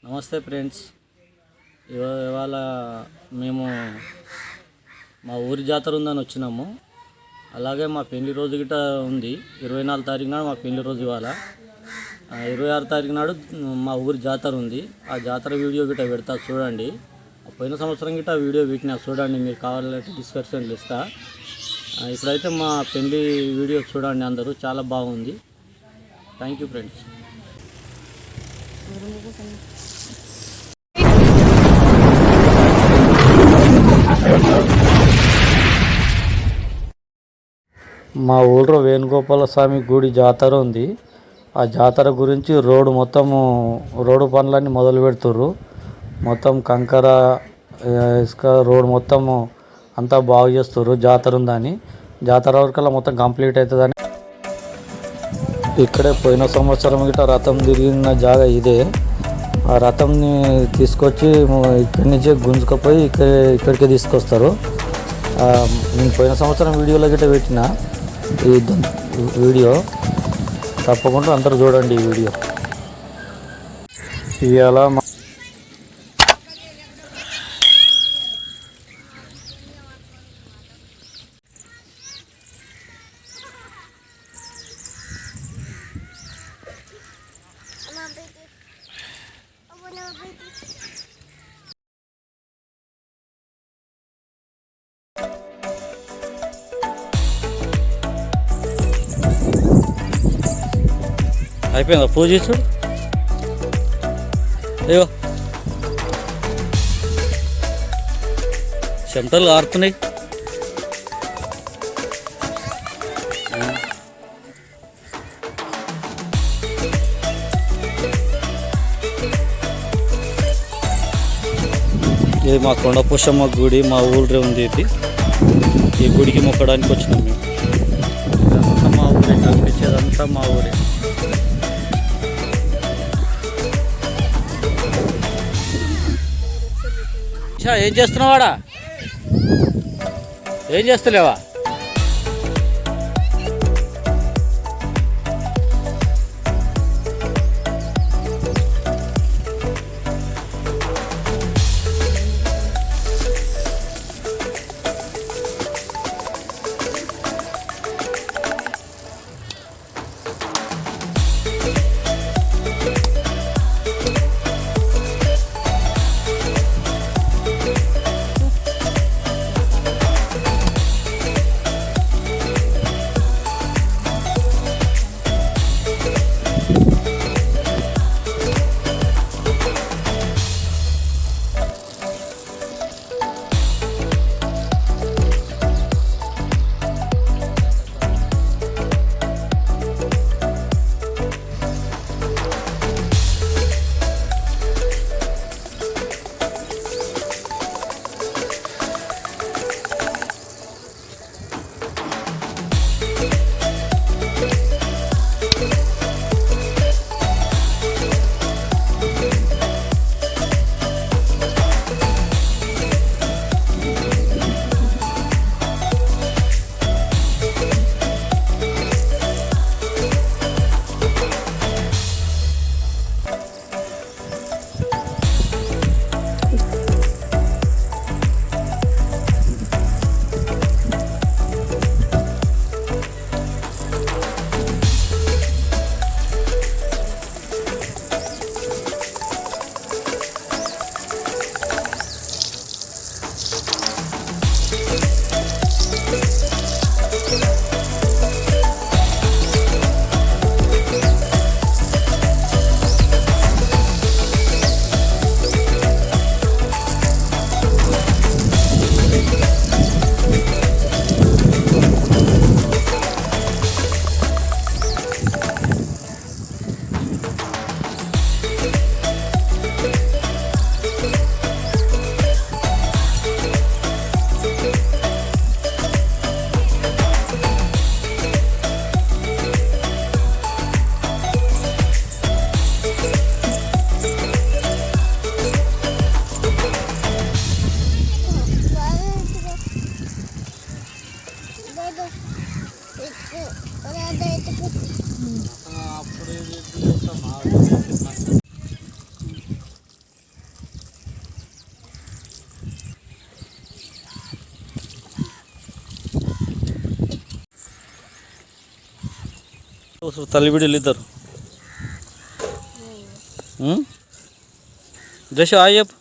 నమస్తే ఫ్రెండ్స్. ఇవాళ మేము మా ఊరి జాతర ఉందని వచ్చినాము. అలాగే మా పెళ్లి రోజు గిట ఉంది. 24 తారీఖు నాడు మా పెళ్లి రోజు. ఇవాళ 26 తారీఖు నాడు మా ఊరి జాతర ఉంది. ఆ జాతర వీడియో గిట పెడతా చూడండి. పోయిన సంవత్సరం గిట వీడియో పెట్టినా చూడండి. మీరు కావాలంటే డిస్క్రిప్షన్లు ఇస్తా. ఇప్పుడైతే మా పెళ్లి వీడియో చూడండి అందరూ, చాలా బాగుంది. Thank you friends. మా ఊళ్ళో వేణుగోపాల స్వామి గుడి జాతర ఉంది. ఆ జాతర గురించి రోడ్డు పనులన్నీ మొదలు పెడుతుర్రు. మొత్తం కంకర ఇసుక రోడ్ మొత్తము అంతా బాగు చేస్తుర్రు. జాతర ఉందని, జాతర వరకల్లా మొత్తం కంప్లీట్ అవుతుందని. ఇక్కడే పోయిన సంవత్సరం గిట్ట రథం తిరిగిన జాగా ఇదే. ఆ రథంని తీసుకొచ్చి ఇక్కడి నుంచే గుంజుకపోయి ఇక్కడికే తీసుకొస్తారు. నేను పోయిన సంవత్సరం వీడియోలో గిట్ట పెట్టిన ఈ వీడియో, తప్పకుండా అందరూ చూడండి ఈ వీడియో. ఇవాళ అయిపోయిందా పూజ చూడు. అయ్యో చెమటలు ఆరుతున్నాయి. ఇది మా కొండపోషమ్మ గుడి, మా ఊళ్ళో ఉంది ఇది. ఈ గుడికి మొక్కడానికి వచ్చినాం మేము. ఇదంతా మా ఊరే, కనిపించేదంతా మా ఊరే. ఏం చేస్తున్నావాడా? ఏం చేస్తలేవా? వస్తారు తల్లి బిడ్డలు ఇద్దరు. జస్ట్ హాయ్ చెప్పు.